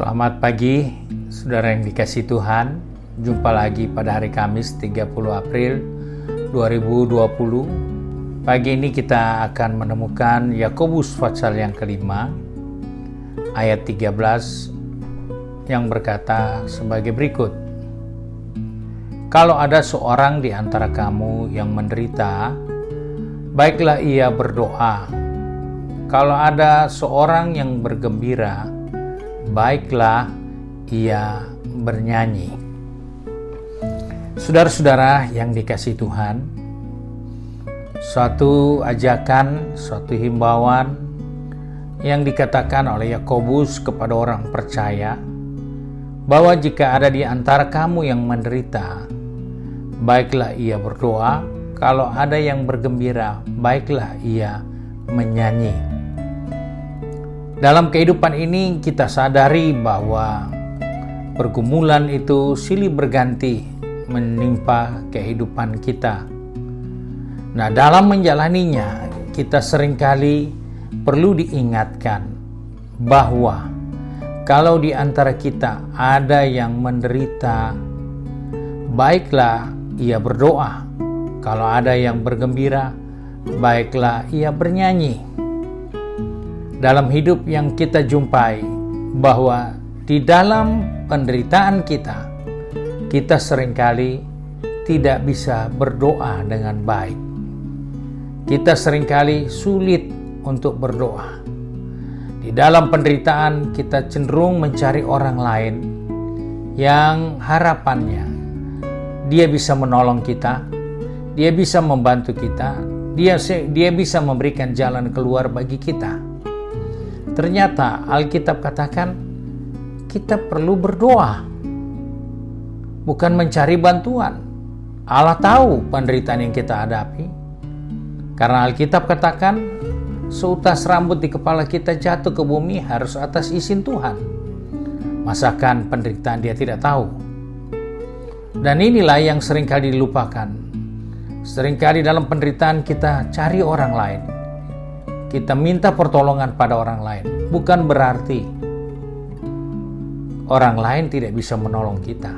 Selamat pagi, saudara yang dikasihi Tuhan. Jumpa lagi pada hari Kamis 30 April 2020. Pagi ini kita akan menemukan Yakobus pasal yang kelima, ayat 13 yang berkata sebagai berikut. Kalau ada seorang di antara kamu yang menderita, baiklah ia berdoa. Kalau ada seorang yang bergembira, baiklah ia bernyanyi. Saudara-saudara yang dikasihi Tuhan, suatu ajakan, suatu himbauan yang dikatakan oleh Yakobus kepada orang percaya, bahwa jika ada di antara kamu yang menderita, baiklah ia berdoa. Kalau ada yang bergembira, baiklah ia menyanyi. Dalam kehidupan ini kita sadari bahwa pergumulan itu silih berganti menimpa kehidupan kita. Nah, dalam menjalaninya kita seringkali perlu diingatkan bahwa kalau di antara kita ada yang menderita, baiklah ia berdoa. Kalau ada yang bergembira, baiklah ia bernyanyi. Dalam hidup yang kita jumpai bahwa di dalam penderitaan kita seringkali tidak bisa berdoa dengan baik. Kita seringkali sulit untuk berdoa. Di dalam penderitaan kita cenderung mencari orang lain yang harapannya dia bisa menolong kita, dia bisa membantu kita, dia bisa memberikan jalan keluar bagi kita. Ternyata Alkitab katakan kita perlu berdoa, bukan mencari bantuan. Allah tahu penderitaan yang kita hadapi, karena Alkitab katakan seutas rambut di kepala kita jatuh ke bumi harus atas izin Tuhan. Masakan penderitaan dia tidak tahu? Dan inilah yang seringkali dilupakan. Seringkali dalam penderitaan kita cari orang lain, kita minta pertolongan pada orang lain. Bukan berarti orang lain tidak bisa menolong kita,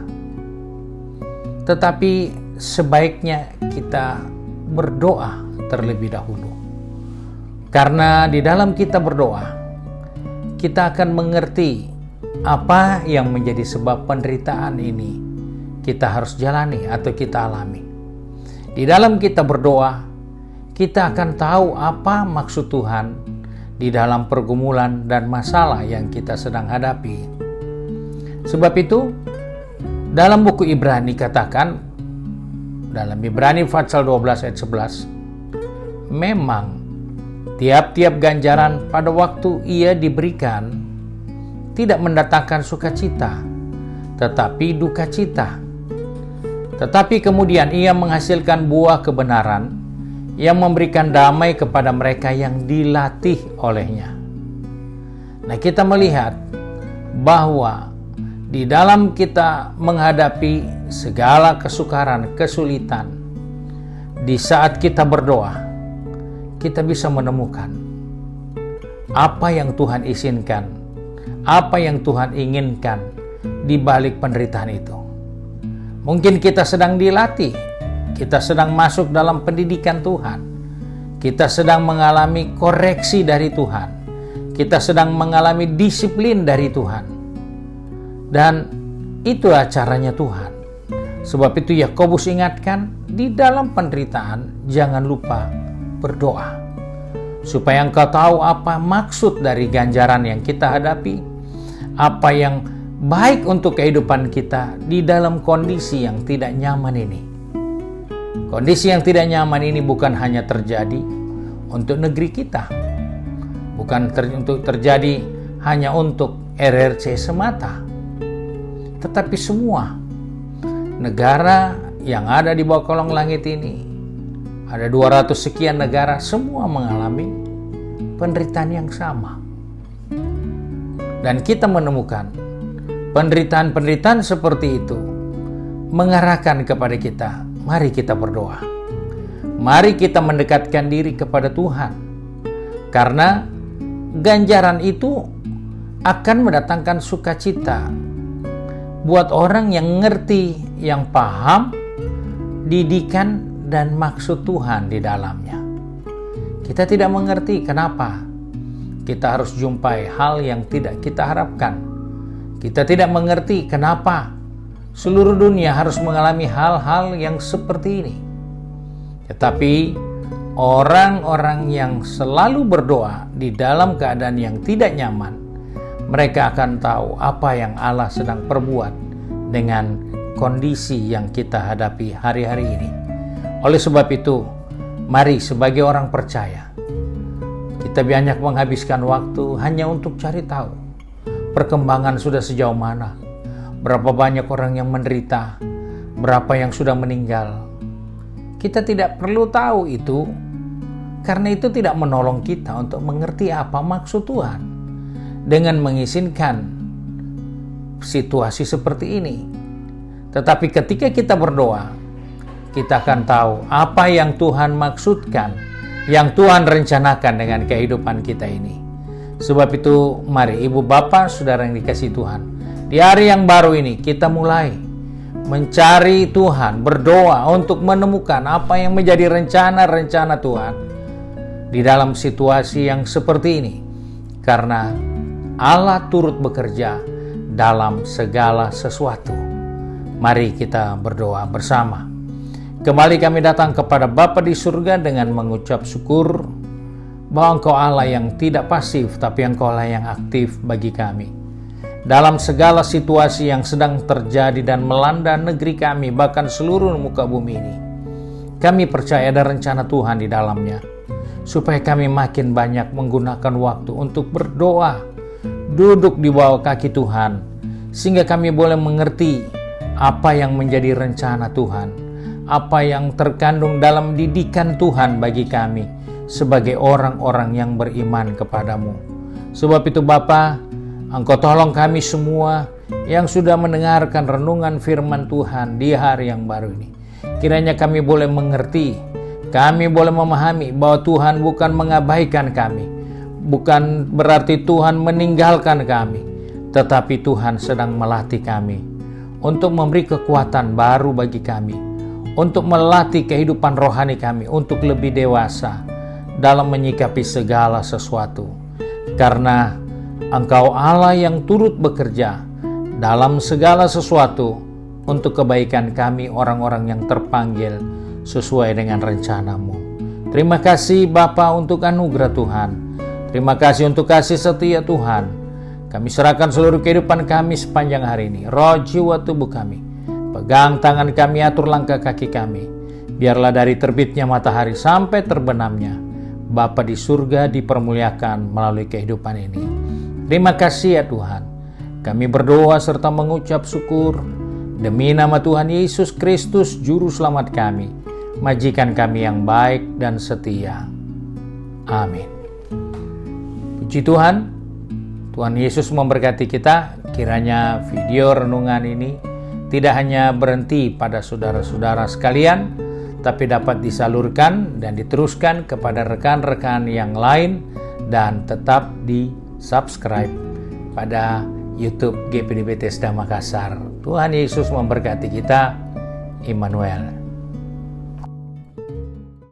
tetapi sebaiknya kita berdoa terlebih dahulu. Karena di dalam kita berdoa, kita akan mengerti apa yang menjadi sebab penderitaan ini kita harus jalani atau kita alami. Di dalam kita berdoa, kita akan tahu apa maksud Tuhan di dalam pergumulan dan masalah yang kita sedang hadapi. Sebab itu, dalam buku Ibrani katakan, dalam Ibrani pasal 12 ayat 11, memang tiap-tiap ganjaran pada waktu ia diberikan tidak mendatangkan sukacita, tetapi duka cita. Tetapi kemudian ia menghasilkan buah kebenaran yang memberikan damai kepada mereka yang dilatih olehnya. Nah, kita melihat bahwa di dalam kita menghadapi segala kesukaran, kesulitan, di saat kita berdoa, kita bisa menemukan apa yang Tuhan izinkan, apa yang Tuhan inginkan di balik penderitaan itu. Mungkin kita sedang dilatih, kita sedang masuk dalam pendidikan Tuhan, kita sedang mengalami koreksi dari Tuhan, kita sedang mengalami disiplin dari Tuhan. Dan itulah caranya Tuhan. Sebab itu Yakobus ingatkan, di dalam penderitaan jangan lupa berdoa, supaya engkau tahu apa maksud dari ganjaran yang kita hadapi, apa yang baik untuk kehidupan kita di dalam kondisi yang tidak nyaman ini. Kondisi yang tidak nyaman ini bukan hanya terjadi untuk negeri kita, bukan untuk terjadi hanya untuk RRC semata, tetapi semua negara yang ada di bawah kolong langit ini, ada 200 sekian negara, semua mengalami penderitaan yang sama. Dan kita menemukan penderitaan-penderitaan seperti itu mengarahkan kepada kita, mari kita berdoa. Mari kita mendekatkan diri kepada Tuhan. Karena ganjaran itu akan mendatangkan sukacita buat orang yang ngerti, yang paham didikan dan maksud Tuhan di dalamnya. Kita tidak mengerti kenapa kita harus jumpai hal yang tidak kita harapkan. Kita tidak mengerti kenapa seluruh dunia harus mengalami hal-hal yang seperti ini. Tetapi orang-orang yang selalu berdoa di dalam keadaan yang tidak nyaman, mereka akan tahu apa yang Allah sedang perbuat dengan kondisi yang kita hadapi hari-hari ini. Oleh sebab itu, mari sebagai orang percaya, kita banyak menghabiskan waktu hanya untuk cari tahu perkembangan sudah sejauh mana, berapa banyak orang yang menderita, berapa yang sudah meninggal. Kita tidak perlu tahu itu, karena itu tidak menolong kita untuk mengerti apa maksud Tuhan dengan mengizinkan situasi seperti ini. Tetapi ketika kita berdoa, kita akan tahu apa yang Tuhan maksudkan, yang Tuhan rencanakan dengan kehidupan kita ini. Sebab itu, mari Ibu Bapa, Saudara yang dikasihi Tuhan, di hari yang baru ini kita mulai mencari Tuhan, berdoa untuk menemukan apa yang menjadi rencana-rencana Tuhan di dalam situasi yang seperti ini. Karena Allah turut bekerja dalam segala sesuatu. Mari kita berdoa bersama. Kembali kami datang kepada Bapa di surga dengan mengucap syukur bahwa Engkau Allah yang tidak pasif, tapi Engkau Allah yang aktif bagi kami. Dalam segala situasi yang sedang terjadi dan melanda negeri kami, bahkan seluruh muka bumi ini, kami percaya ada rencana Tuhan di dalamnya, supaya kami makin banyak menggunakan waktu untuk berdoa, duduk di bawah kaki Tuhan, sehingga kami boleh mengerti apa yang menjadi rencana Tuhan, apa yang terkandung dalam didikan Tuhan bagi kami sebagai orang-orang yang beriman kepadamu. Sebab itu Bapa, Engkau tolong kami semua yang sudah mendengarkan renungan firman Tuhan di hari yang baru ini. Kiranya kami boleh mengerti, kami boleh memahami bahwa Tuhan bukan mengabaikan kami, bukan berarti Tuhan meninggalkan kami, tetapi Tuhan sedang melatih kami untuk memberi kekuatan baru bagi kami, untuk melatih kehidupan rohani kami untuk lebih dewasa dalam menyikapi segala sesuatu. Karena Engkau Allah yang turut bekerja dalam segala sesuatu untuk kebaikan kami orang-orang yang terpanggil sesuai dengan rencana-Mu. Terima kasih Bapa untuk anugerah Tuhan. Terima kasih untuk kasih setia Tuhan. Kami serahkan seluruh kehidupan kami sepanjang hari ini. Roh, jiwa, tubuh kami. Pegang tangan kami, atur langkah kaki kami. Biarlah dari terbitnya matahari sampai terbenamnya, Bapa di surga dipermuliakan melalui kehidupan ini. Terima kasih ya Tuhan. Kami berdoa serta mengucap syukur demi nama Tuhan Yesus Kristus, Juru Selamat kami, Majikan kami yang baik dan setia. Amin. Puji Tuhan, Tuhan Yesus memberkati kita. Kiranya video renungan ini tidak hanya berhenti pada saudara-saudara sekalian, tapi dapat disalurkan dan diteruskan kepada rekan-rekan yang lain, dan tetap di-subscribe pada YouTube GPD Bethesda Makassar. Tuhan Yesus memberkati kita. Immanuel.